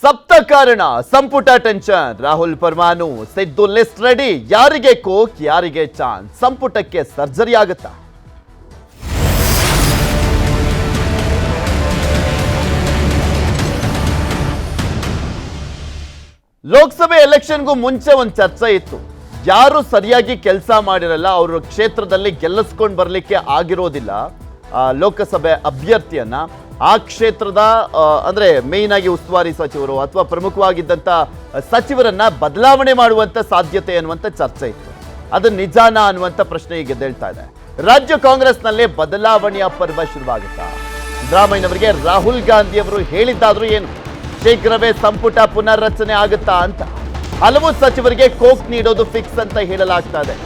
ಸಪ್ತ ಕಾರಣ ಸಂಪುಟ ಟೆನ್ಷನ್. ರಾಹುಲ್ ಪರಮಾನು ಸಿದ್ದು ಲಿಸ್ಟ್ ರೆಡಿ. ಯಾರಿಗೆ ಕೋಕ್, ಯಾರಿಗೆ ಚಾನ್ಸ್? ಸಂಪುಟಕ್ಕೆ ಸರ್ಜರಿ ಆಗುತ್ತಾ? ಲೋಕಸಭೆ ಎಲೆಕ್ಷನ್ಗೂ ಮುಂಚೆ ಒಂದು ಚರ್ಚೆ ಇತ್ತು. ಯಾರು ಸರಿಯಾಗಿ ಕೆಲಸ ಮಾಡಿರಲ್ಲ ಅವ್ರ ಕ್ಷೇತ್ರದಲ್ಲಿ ಗೆಲ್ಲಿಸ್ಕೊಂಡು ಬರಲಿಕ್ಕೆ ಆಗಿರೋದಿಲ್ಲ ಲೋಕಸಭೆ ಅಭ್ಯರ್ಥಿಯನ್ನ. ಆ ಕ್ಷೇತ್ರದ ಅಂದ್ರೆ ಮೇಯ್ನ್ ಆಗಿ ಉಸ್ತುವಾರಿ ಸಚಿವರು ಅಥವಾ ಪ್ರಮುಖವಾಗಿದ್ದಂಥ ಸಚಿವರನ್ನ ಬದಲಾವಣೆ ಮಾಡುವಂತ ಸಾಧ್ಯತೆ ಅನ್ನುವಂಥ ಚರ್ಚೆ ಇತ್ತು. ಅದು ನಿಜಾನ ಅನ್ನುವಂಥ ಪ್ರಶ್ನೆ ಈಗ ಎದ್ದೇಳ್ತಾ ಇದೆ. ರಾಜ್ಯ ಕಾಂಗ್ರೆಸ್ನಲ್ಲೇ ಬದಲಾವಣೆಯ ಪರ್ವ ಶುರುವಾಗುತ್ತಾ? ಸಿದ್ದರಾಮಯ್ಯನವರಿಗೆ ರಾಹುಲ್ ಗಾಂಧಿ ಅವರು ಹೇಳಿದ್ದಾದ್ರೂ ಏನು, ಶೀಘ್ರವೇ ಸಂಪುಟ ಪುನರ್ರಚನೆ ಆಗುತ್ತಾ ಅಂತ. ಹಲವು ಸಚಿವರಿಗೆ ಕೋಕ್ ನೀಡೋದು ಫಿಕ್ಸ್ ಅಂತ ಹೇಳಲಾಗ್ತಾ ಇದೆ.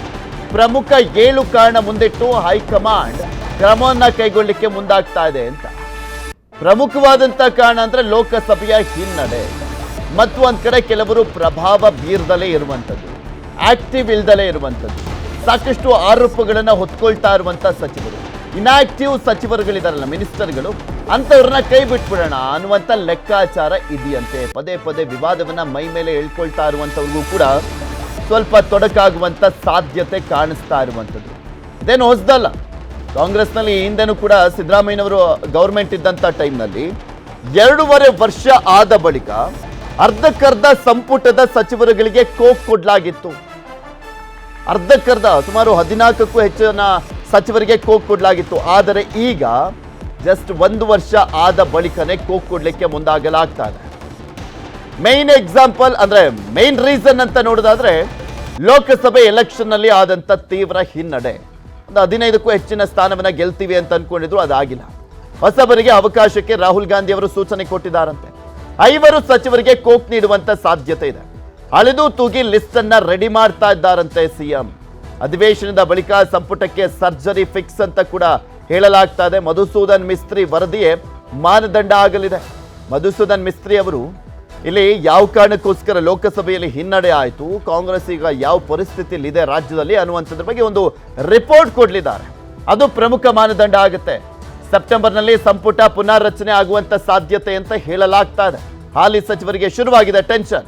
ಪ್ರಮುಖ 7 ಕಾರಣ ಮುಂದಿಟ್ಟು ಹೈಕಮಾಂಡ್ ಕ್ರಮವನ್ನ ಕೈಗೊಳ್ಳಲಿಕ್ಕೆ ಮುಂದಾಗ್ತಾ ಇದೆ ಅಂತ. ಪ್ರಮುಖವಾದಂತ ಕಾರಣ ಅಂದ್ರೆ ಲೋಕಸಭೆಯ ಹಿನ್ನಡೆ ಮತ್ತು ಒಂದ್ ಕಡೆ ಕೆಲವರು ಪ್ರಭಾವ ಬೀರ್ದಲೇ ಇರುವಂತದ್ದು, ಆಕ್ಟಿವ್ ಇಲ್ದಲೇ ಇರುವಂತದ್ದು, ಸಾಕಷ್ಟು ಆರೋಪಗಳನ್ನ ಹೊತ್ಕೊಳ್ತಾ ಇರುವಂತ ಸಚಿವರು, ಇನ್ಆಕ್ಟಿವ್ ಸಚಿವರುಗಳಿದಾರಲ್ಲ ಮಿನಿಸ್ಟರ್ಗಳು, ಅಂತವ್ರನ್ನ ಕೈ ಬಿಟ್ಬಿಡೋಣ ಅನ್ನುವಂಥ ಲೆಕ್ಕಾಚಾರ ಇದೆಯಂತೆ. ಪದೇ ಪದೇ ವಿವಾದವನ್ನ ಮೈ ಮೇಲೆ ಹೇಳ್ಕೊಳ್ತಾ ಇರುವಂಥವ್ರಿಗೂ ಕೂಡ ಸ್ವಲ್ಪ ತೊಡಕಾಗುವಂಥ ಸಾಧ್ಯತೆ ಕಾಣಿಸ್ತಾ ಇರುವಂಥದ್ದು. ಇದೇನು ಹೊಸದಲ್ಲ. ಕಾಂಗ್ರೆಸ್ನಲ್ಲಿ ಹಿಂದೆನೂ ಕೂಡ ಸಿದ್ದರಾಮಯ್ಯನವರು ಗೌರ್ಮೆಂಟ್ ಇದ್ದಂಥ ಟೈಮ್ನಲ್ಲಿ 2.5 ವರ್ಷ ಆದ ಬಳಿಕ ಅರ್ಧಕ್ಕರ್ಧ ಸಂಪುಟದ ಸಚಿವರುಗಳಿಗೆ ಕೋಕ್ ಕೊಡಲಾಗಿತ್ತು. ಅರ್ಧಕ್ಕರ್ಧ ಸುಮಾರು 14ಕ್ಕೂ ಹೆಚ್ಚಿನ ಸಚಿವರಿಗೆ ಕೋಕ್ ಕೊಡಲಾಗಿತ್ತು. ಆದರೆ ಈಗ ಜಸ್ಟ್ 1 ವರ್ಷ ಆದ ಬಳಿಕನೇ ಕೋಕ್ ಕೊಡ್ಲಿಕ್ಕೆ ಮುಂದಾಗಲಾಗ್ತಾ ಇದೆ. ಮೇನ್ ಎಕ್ಸಾಂಪಲ್ ಅಂದ್ರೆ ಮೇನ್ ರೀಸನ್ ಅಂತ ನೋಡೋದಾದ್ರೆ ಲೋಕಸಭೆ ಎಲೆಕ್ಷನ್ ನಲ್ಲಿ ಆದಂತ ತೀವ್ರ ಹಿನ್ನಡೆ. ಒಂದು 15ಕ್ಕೂ ಹೆಚ್ಚಿನ ಸ್ಥಾನವನ್ನ ಗೆಲ್ತೀವಿ ಅಂತ ಅನ್ಕೊಂಡಿದ್ರು, ಅದಾಗಿಲ್ಲ. ಹೊಸಬರಿಗೆ ಅವಕಾಶಕ್ಕೆ ರಾಹುಲ್ ಗಾಂಧಿ ಅವರು ಸೂಚನೆ ಕೊಟ್ಟಿದ್ದಾರಂತೆ. 5 ಸಚಿವರಿಗೆ ಕೋಕ್ ನೀಡುವಂತ ಸಾಧ್ಯತೆ ಇದೆ. ಅಳೆದು ತೂಗಿ ಲಿಸ್ಟ್ ಅನ್ನ ರೆಡಿ ಮಾಡ್ತಾ ಇದ್ದಾರಂತೆ ಸಿಎಂ. ಅಧಿವೇಶನದ ಬಳಿಕ ಸಂಪುಟಕ್ಕೆ ಸರ್ಜರಿ ಫಿಕ್ಸ್ ಅಂತ ಕೂಡ ಹೇಳಲಾಗ್ತಾ ಇದೆ. ಮಧುಸೂದನ್ ಮಿಸ್ತ್ರಿ ವರದಿಯೇ ಮಾನದಂಡ ಆಗಲಿದೆ. ಮಧುಸೂದನ್ ಮಿಸ್ತ್ರಿ ಅವರು ಇಲ್ಲಿ ಯಾವ ಕಾರಣಕ್ಕೋಸ್ಕರ ಲೋಕಸಭೆಯಲ್ಲಿ ಹಿನ್ನಡೆ ಆಯಿತು, ಕಾಂಗ್ರೆಸ್ ಈಗ ಯಾವ ಪರಿಸ್ಥಿತಿಯಲ್ಲಿ ಇದೆ ರಾಜ್ಯದಲ್ಲಿ ಅನ್ನುವಂಥದ್ರ ಬಗ್ಗೆ ಒಂದು ರಿಪೋರ್ಟ್ ಕೊಡಲಿದ್ದಾರೆ. ಅದು ಪ್ರಮುಖ ಮಾನದಂಡ ಆಗುತ್ತೆ. ಸೆಪ್ಟೆಂಬರ್ನಲ್ಲಿ ಸಂಪುಟ ಪುನರ್ರಚನೆ ಆಗುವಂತ ಸಾಧ್ಯತೆ ಅಂತ ಹೇಳಲಾಗ್ತಾ ಇದೆ. ಹಾಲಿ ಸಚಿವರಿಗೆ ಶುರುವಾಗಿದೆ ಟೆನ್ಷನ್.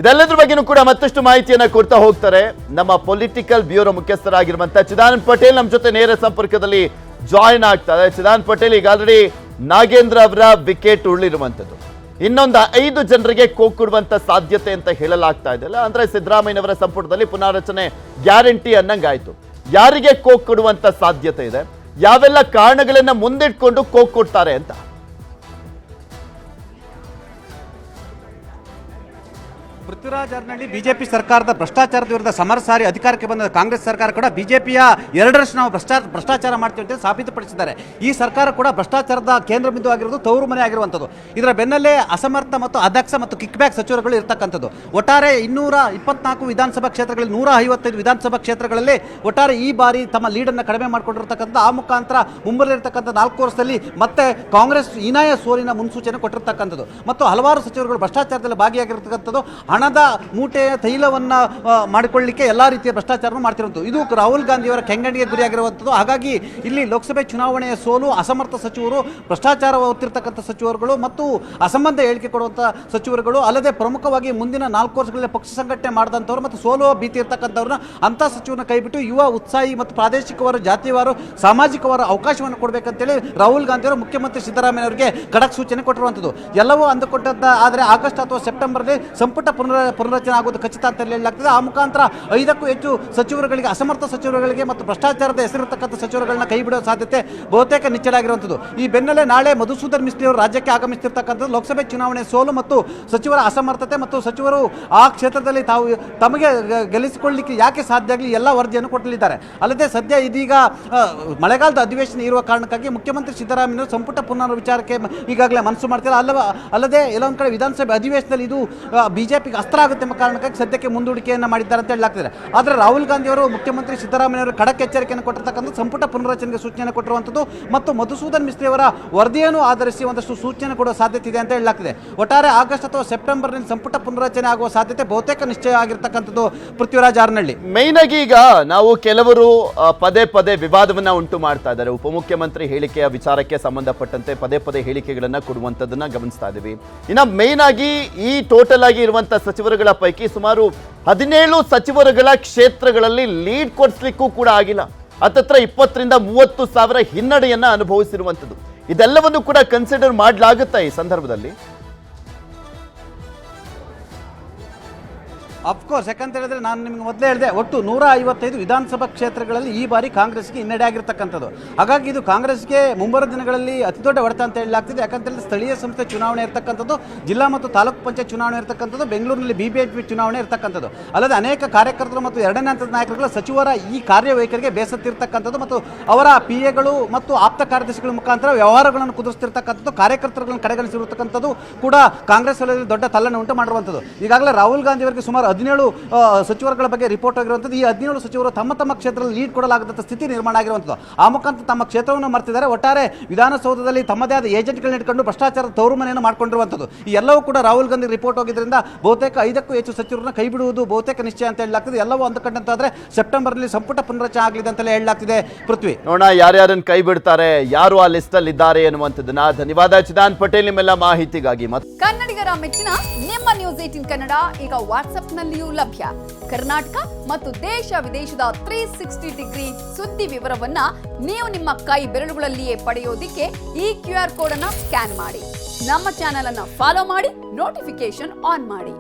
ಇದೆಲ್ಲದ್ರ ಬಗ್ಗೆನೂ ಕೂಡ ಮತ್ತಷ್ಟು ಮಾಹಿತಿಯನ್ನ ಕೊಡ್ತಾ ಹೋಗ್ತಾರೆ ನಮ್ಮ ಪೊಲಿಟಿಕಲ್ ಬ್ಯೂರೋ ಮುಖ್ಯಸ್ಥರಾಗಿರುವಂತಹ ಚಿದಾನಂದ್ ಪಟೇಲ್ ನಮ್ಮ ಜೊತೆ ನೇರ ಸಂಪರ್ಕದಲ್ಲಿ ಜಾಯಿನ್ ಆಗ್ತಾರೆ. ಚಿದಾನಂದ್ ಪಟೇಲ್, ಈಗ ಆಲ್ರೆಡಿ ನಾಗೇಂದ್ರ ಅವರ ವಿಕೆಟ್ ಉರುಳಿರುವಂಥದ್ದು, ಇನ್ನೊಂದು 5 ಜನರಿಗೆ ಕೋಕ್ ಕೊಡುವಂತ ಸಾಧ್ಯತೆ ಅಂತ ಹೇಳಲಾಗ್ತಾ ಇದೆಯಲ್ಲ, ಅಂದ್ರೆ ಸಿದ್ದರಾಮಯ್ಯನವರ ಸಂಪುಟದಲ್ಲಿ ಪುನಾರಚನೆ ಗ್ಯಾರಂಟಿ ಅನ್ನಂಗಾಯ್ತು. ಯಾರಿಗೆ ಕೋಕ್ ಕೊಡುವಂತ ಸಾಧ್ಯತೆ ಇದೆ, ಯಾವೆಲ್ಲ ಕಾರಣಗಳನ್ನ ಮುಂದಿಟ್ಕೊಂಡು ಕೋಕ್ ಕೊಡ್ತಾರೆ ಅಂತ? ಪೃಥ್ವಿರಾಜ್ ಅರನಹಳ್ಳಿ, ಬಿಜೆಪಿ ಸರ್ಕಾರದ ಭ್ರಷ್ಟಾಚಾರದ ವಿರುದ್ಧ ಸಮರ ಸಾರಿ ಅಧಿಕಾರಕ್ಕೆ ಬಂದ ಕಾಂಗ್ರೆಸ್ ಸರ್ಕಾರ ಕೂಡ ಬಿಜೆಪಿಯ 2 ವರ್ಷ ನಾವು ಭ್ರಷ್ಟಾಚಾರ ಮಾಡ್ತೀವಿ ಅಂತ ಸಾಬೀತುಪಡಿಸಿದ್ದಾರೆ. ಈ ಸರ್ಕಾರ ಕೂಡ ಭ್ರಷ್ಟಾಚಾರದ ಕೇಂದ್ರ ಬಿಂದು ಆಗಿರೋದು ತವರು ಮನೆ ಆಗಿರುವಂಥದ್ದು. ಇದರ ಬೆನ್ನಲ್ಲೇ ಅಸಮರ್ಥ ಮತ್ತು ಅಧ್ಯಕ್ಷ ಮತ್ತು ಕಿಕ್ ಬ್ಯಾಕ್ ಸಚಿವರುಗಳು ಇರ್ತಕ್ಕಂಥದ್ದು. ಒಟ್ಟಾರೆ 224 ವಿಧಾನಸಭಾ ಕ್ಷೇತ್ರಗಳಲ್ಲಿ 155 ವಿಧಾನಸಭಾ ಕ್ಷೇತ್ರಗಳಲ್ಲಿ ಒಟ್ಟಾರೆ ಈ ಬಾರಿ ತಮ್ಮ ಲೀಡನ್ನು ಕಡಿಮೆ ಮಾಡಿಕೊಂಡಿರ್ತಕ್ಕಂಥ, ಆ ಮುಖಾಂತರ ಮುಂಬರಲಿರ್ತಕ್ಕಂಥ 4 ವರ್ಷದಲ್ಲಿ ಮತ್ತೆ ಕಾಂಗ್ರೆಸ್ ಹೀನಾಯ ಸೋಲಿನ ಮುನ್ಸೂಚನೆ ಕೊಟ್ಟಿರ್ತಕ್ಕಂಥದ್ದು. ಮತ್ತು ಹಲವಾರು ಸಚಿವರುಗಳು ಭ್ರಷ್ಟಾಚಾರದಲ್ಲಿ ಭಾಗಿಯಾಗಿರ್ತಕ್ಕಂಥದ್ದು. ಹಣದ ಮೂಟೆ ತೈಲವನ್ನ ಮಾಡಿಕೊಳ್ಳಲಿಕ್ಕೆ ಎಲ್ಲಾ ರೀತಿಯ ಭ್ರಷ್ಟಾಚಾರ ಮಾಡ್ತಿರುವಂಥದ್ದು. ಇದು ರಾಹುಲ್ ಗಾಂಧಿಯವರ ಕೆಂಗಣ್ಣಿಗೆ ಗುರಿಯಾಗಿರುವಂಥದ್ದು. ಹಾಗಾಗಿ ಇಲ್ಲಿ ಲೋಕಸಭೆ ಚುನಾವಣೆಯ ಸೋಲು, ಅಸಮರ್ಥ ಸಚಿವರು, ಭ್ರಷ್ಟಾಚಾರ ಹೊತ್ತಿರ್ತಕ್ಕಂಥ ಸಚಿವರುಗಳು ಮತ್ತು ಅಸಂಬದ್ಧ ಹೇಳಿಕೆ ಕೊಡುವಂಥ ಸಚಿವರುಗಳು, ಅಲ್ಲದೆ ಪ್ರಮುಖವಾಗಿ ಮುಂದಿನ 4 ವರ್ಷಗಳಲ್ಲಿ ಪಕ್ಷ ಸಂಘಟನೆ ಮಾಡಿದಂಥವ್ರು ಮತ್ತು ಸೋಲುವ ಭೀತಿ ಇರ್ತಕ್ಕಂಥವ್ರನ್ನ ಅಂಥ ಸಚಿವರನ್ನ ಕೈಬಿಟ್ಟು ಯುವ, ಉತ್ಸಾಹಿ ಮತ್ತು ಪ್ರಾದೇಶಿಕವಾರು, ಜಾತಿವಾರು, ಸಾಮಾಜಿಕವಾರ ಅವಕಾಶವನ್ನು ಕೊಡಬೇಕಂತೇಳಿ ರಾಹುಲ್ ಗಾಂಧಿಯವರು ಮುಖ್ಯಮಂತ್ರಿ ಸಿದ್ದರಾಮಯ್ಯ ಅವರಿಗೆ ಖಡಕ್ ಸೂಚನೆ ಕೊಟ್ಟಿರುವಂಥದ್ದು. ಎಲ್ಲವೂ ಅಂದುಕೊಟ್ಟದ್ದ. ಆದರೆ ಆಗಸ್ಟ್ ಅಥವಾ ಸೆಪ್ಟೆಂಬರ್ನಲ್ಲಿ ಸಂಪುಟ ಪುನರ್ರಚನೆ ಆಗೋದು ಖಚಿತ ಅಂತ ಹೇಳಲಾಗ್ತದೆ. ಆ ಮುಖಾಂತರ 5ಕ್ಕೂ ಹೆಚ್ಚು ಸಚಿವರುಗಳಿಗೆ, ಅಸಮರ್ಥ ಸಚಿವರುಗಳಿಗೆ ಮತ್ತು ಭ್ರಷ್ಟಾಚಾರದ ಹೆಸರಿರ್ತಕ್ಕಂಥ ಸಚಿವರುಗಳನ್ನ ಕೈ ಬಿಡುವ ಸಾಧ್ಯತೆ ಬಹುತೇಕ ನಿಚ್ಚಲಾಗಿರುವಂಥದ್ದು. ಈ ಬೆನ್ನಲ್ಲೇ ನಾಳೆ ಮಧುಸೂದನ್ ಮಿಸ್ತ್ರಿ ಅವರು ರಾಜ್ಯಕ್ಕೆ ಆಗಮಿಸ್ತಿರ್ತಕ್ಕಂಥದ್ದು. ಲೋಕಸಭೆ ಚುನಾವಣೆ ಸೋಲು ಮತ್ತು ಸಚಿವರ ಅಸಮರ್ಥತೆ ಮತ್ತು ಸಚಿವರು ಆ ಕ್ಷೇತ್ರದಲ್ಲಿ ತಮಗೆ ಗೆಲ್ಲಿಸಿಕೊಳ್ಳಲಿಕ್ಕೆ ಯಾಕೆ ಸಾಧ್ಯ ಆಗಲಿ ಎಲ್ಲ ವರದಿಯನ್ನು ಕೊಟ್ಟಲಿದ್ದಾರೆ. ಅಲ್ಲದೆ ಸದ್ಯ ಇದೀಗ ಮಳೆಗಾಲದ ಅಧಿವೇಶನ ಇರುವ ಕಾರಣಕ್ಕಾಗಿ ಮುಖ್ಯಮಂತ್ರಿ ಸಿದ್ದರಾಮಯ್ಯ ಸಂಪುಟ ಪುನರ್ ವಿಚಾರಕ್ಕೆ ಈಗಾಗಲೇ ಮನಸ್ಸು ಮಾಡ್ತಾರೆ. ಅಲ್ಲದೆ ಎಲ್ಲೊಂದು ಕಡೆ ವಿಧಾನಸಭೆ ಅಧಿವೇಶನದಲ್ಲಿ ಇದು ಬಿಜೆಪಿಗೆ ಅಸ್ತ್ರ ಆಗುತ್ತೆ ಎಂಬ ಕಾರಣಕ್ಕಾಗಿ ಸದ್ಯಕ್ಕೆ ಮುಂದೂಡಿಕೆಯನ್ನು ಮಾಡಿದ್ದಾರೆ ಅಂತ ಹೇಳಲಾಗ್ತಿದೆ. ಆದರೆ ರಾಹುಲ್ ಗಾಂಧಿ ಅವರು ಮುಖ್ಯಮಂತ್ರಿ ಸಿದ್ದರಾಮಯ್ಯ ಅವರು ಖಡಕ್ ಎಚ್ಚರಿಕೆಯನ್ನು ಕೊಟ್ಟಿರ್ತಕ್ಕಂಥ ಸಂಪುಟ ಪುನರ್ರಚನೆಗೆ ಸೂಚನೆ ಕೊಟ್ಟಿರುವಂಥದ್ದು ಮತ್ತು ಮಧುಸೂದನ್ ಮಿಸ್ತ್ರಿ ಅವರ ವರದಿಯನ್ನು ಆಧರಿಸಿ ಒಂದಷ್ಟು ಸೂಚನೆ ಕೊಡುವ ಸಾಧ್ಯತೆ ಇದೆ ಅಂತ ಹೇಳಲಾಗ್ತಿದೆ. ಒಟ್ಟಾರೆ ಆಗಸ್ಟ್ ಅಥವಾ ಸೆಪ್ಟೆಂಬರ್ನಲ್ಲಿ ಸಂಪುಟ ಪುನರ್ರಚನೆ ಆಗುವ ಸಾಧ್ಯತೆ ಬಹುತೇಕ ನಿಶ್ಚಯ ಆಗಿರ್ತಕ್ಕಂಥದ್ದು ಪೃಥ್ವಿರಾಜ್ ಹಾರನಹಳ್ಳಿ. ಮೈನ್ ಆಗಿ ಈಗ ನಾವು ಕೆಲವರು ಪದೇ ಪದೇ ವಿವಾದವನ್ನ ಉಂಟು ಮಾಡ್ತಾ ಇದ್ದಾರೆ. ಉಪಮುಖ್ಯಮಂತ್ರಿ ಹೇಳಿಕೆಯ ವಿಚಾರಕ್ಕೆ ಸಂಬಂಧಪಟ್ಟಂತೆ ಪದೇ ಪದೇ ಹೇಳಿಕೆಗಳನ್ನ ಕೊಡುವಂತದನ್ನ ಗಮನಿಸ್ತಾ ಇದ್ದೀವಿ. ಇನ್ನ ಮೈನ್ ಆಗಿ ಈ ಟೋಟಲ್ ಆಗಿ ಇರುವಂತಹ ಸಚಿವರುಗಳ ಪೈಕಿ ಸುಮಾರು 17 ಸಚಿವರುಗಳ ಕ್ಷೇತ್ರಗಳಲ್ಲಿ ಲೀಡ್ ಕೊಡಿಸ್ಲಿಕ್ಕೂ ಕೂಡ ಆಗಿಲ್ಲ. ಹತ್ತತ್ರ 20 ರಿಂದ 30 ಸಾವಿರ ಹಿನ್ನಡೆಯನ್ನ ಅನುಭವಿಸಿರುವಂಥದ್ದು. ಇದೆಲ್ಲವನ್ನು ಕೂಡ ಕನ್ಸಿಡರ್ ಮಾಡಲಾಗುತ್ತಾ ಈ ಸಂದರ್ಭದಲ್ಲಿ? ಅಫ್ಕೋರ್ಸ್, ಯಾಕಂತ ಹೇಳಿದ್ರೆ ನಾನು ನಿಮಗೆ ಮೊದಲೇ ಹೇಳಿದೆ, ಒಟ್ಟು 155 ವಿಧಾನಸಭಾ ಕ್ಷೇತ್ರಗಳಲ್ಲಿ ಈ ಬಾರಿ ಕಾಂಗ್ರೆಸ್ಗೆ ಹಿನ್ನಡೆ ಆಗಿರ್ತಕ್ಕಂಥದ್ದು. ಹಾಗಾಗಿ ಇದು ಕಾಂಗ್ರೆಸ್ಗೆ ಮುಂಬರುವ ದಿನಗಳಲ್ಲಿ ಅತಿ ದೊಡ್ಡ ಹೊಡೆತ ಅಂತ ಹೇಳಲಾಗ್ತಿದೆ. ಯಾಕಂತ ಹೇಳಿದ್ರೆ ಸ್ಥಳೀಯ ಸಂಸ್ಥೆ ಚುನಾವಣೆ ಇರತಕ್ಕಂಥದ್ದು, ಜಿಲ್ಲಾ ಮತ್ತು ತಾಲೂಕು ಪಂಚಾಯತ್ ಚುನಾವಣೆ ಇರತಕ್ಕಂಥದ್ದು, ಬೆಂಗಳೂರಿನಲ್ಲಿ BBMP ಚುನಾವಣೆ ಇರತಕ್ಕಂಥದ್ದು. ಅಲ್ಲದೆ ಅನೇಕ ಕಾರ್ಯಕರ್ತರು ಮತ್ತು ಎರಡನೇ ಹಂತದ ನಾಯಕರುಗಳ ಸಚಿವರ ಈ ಕಾರ್ಯವೈಖರಿಗೆ ಬೇಸತ್ತಿರ್ತಕ್ಕಂಥದ್ದು ಮತ್ತು ಅವರ PAಗಳು ಮತ್ತು ಆಪ್ತ ಕಾರ್ಯದರ್ಶಿಗಳ ಮುಖಾಂತರ ವ್ಯವಹಾರಗಳನ್ನು ಕುದುರಿಸ್ತಿರ್ತಕ್ಕಂಥದ್ದು, ಕಾರ್ಯಕರ್ತರುಗಳನ್ನು ಕಡೆಗಣಿಸಿರ್ತಕ್ಕಂಥದ್ದು ಕೂಡ ಕಾಂಗ್ರೆಸ್ ವಲಯದಲ್ಲಿ ದೊಡ್ಡ ತಲ್ಲನ್ನು ಉಂಟು ಮಾಡಿರುವಂಥದ್ದು. ಈಗಾಗಲೇ ರಾಹುಲ್ ಗಾಂಧಿ ಅವರಿಗೆ ಸುಮಾರು 17 ಸಚಿವರುಗಳ ಬಗ್ಗೆ ರಿಪೋರ್ಟ್ ಆಗಿರುವಂಥದ್ದು. ಈ 17 ಸಚಿವರು ತಮ್ಮ ಕ್ಷೇತ್ರದಲ್ಲಿ ಲೀಡ್ ಕೊಡಲಾಗದಂಥ ಸ್ಥಿತಿ ನಿರ್ಮಾಣ ಆಗಿರುವಂಥದ್ದು. ಆ ಮುಖಾಂತರ ತಮ್ಮ ಕ್ಷೇತ್ರವನ್ನು ಮರ್ತಿದ್ದಾರೆ. ಒಟ್ಟಾರೆ ವಿಧಾನಸೌಧದಲ್ಲಿ ತಮ್ಮದೇ ಆದ ಏಜೆಂಟ್ಗಳನ್ನ ಇಟ್ಕೊಂಡು ಭ್ರಷ್ಟಾಚಾರದ ತವರು ಮನೆಯನ್ನು ಮಾಡಿಕೊಂಡಿರುವಂಥದ್ದು. ಈ ಎಲ್ಲವೂ ಕೂಡ ರಾಹುಲ್ ಗಾಂಧಿ ರಿಪೋರ್ಟ್ ಹೋಗಿದ್ದರಿಂದ ಬಹುತೇಕ 5ಕ್ಕೂ ಹೆಚ್ಚು ಸಚಿವರನ್ನ ಕೈ ಬಿಡುವುದು ಬಹುತೇಕ ನಿಶ್ಚಯ ಅಂತ ಹೇಳಲಾಗ್ತದೆ. ಎಲ್ಲವೂ ಅಂದುಕೊಂಡಂತಾದ್ರೆ ಸೆಪ್ಟೆಂಬರ್ನಲ್ಲಿ ಸಂಪುಟ ಪುನರಚನೆ ಆಗಲಿದೆ ಅಂತಲೇ ಹೇಳಲಾಗ್ತಿದೆ. ಪೃಥ್ವಿ, ನೋಡೋಣ ಯಾರ್ಯಾರನ್ನು ಕೈ ಬಿಡ್ತಾರೆ, ಯಾರು ಆ ಲಿಸ್ಟ್ ಅಲ್ಲಿ ಇದ್ದಾರೆ ಎನ್ನುವಂಥದ್ದನ್ನ. ಧನ್ಯವಾದ ಚಿದಾನ್ ಪಟೇಲ್ ನಿಮ್ಮೆಲ್ಲ ಮಾಹಿತಿಗಾಗಿ. ಕನ್ನಡಿಗರ ಮೆಚ್ಚಿನ ನಿಮ್ಮ ನ್ಯೂಸ್ 18 ಕನ್ನಡ ಈಗ ವಾಟ್ಸ್ಆಪ್ನಲ್ಲಿಯೂ ಲಭ್ಯ. ಕರ್ನಾಟಕ ಮತ್ತು ದೇಶ ವಿದೇಶದ 360 ಡಿಗ್ರಿ ಸುದ್ದಿ ವಿವರವನ್ನ ನೀವು ನಿಮ್ಮ ಕೈ ಬೆರಳುಗಳಲ್ಲಿಯೇ ಪಡೆಯೋದಿಕ್ಕೆ ಈ QR ಕೋಡ್ ಅನ್ನ ಸ್ಕ್ಯಾನ್ ಮಾಡಿ. ನಮ್ಮ ಚಾನೆಲ್ ಅನ್ನ ಫಾಲೋ ಮಾಡಿ, ನೋಟಿಫಿಕೇಶನ್ ಆನ್ ಮಾಡಿ.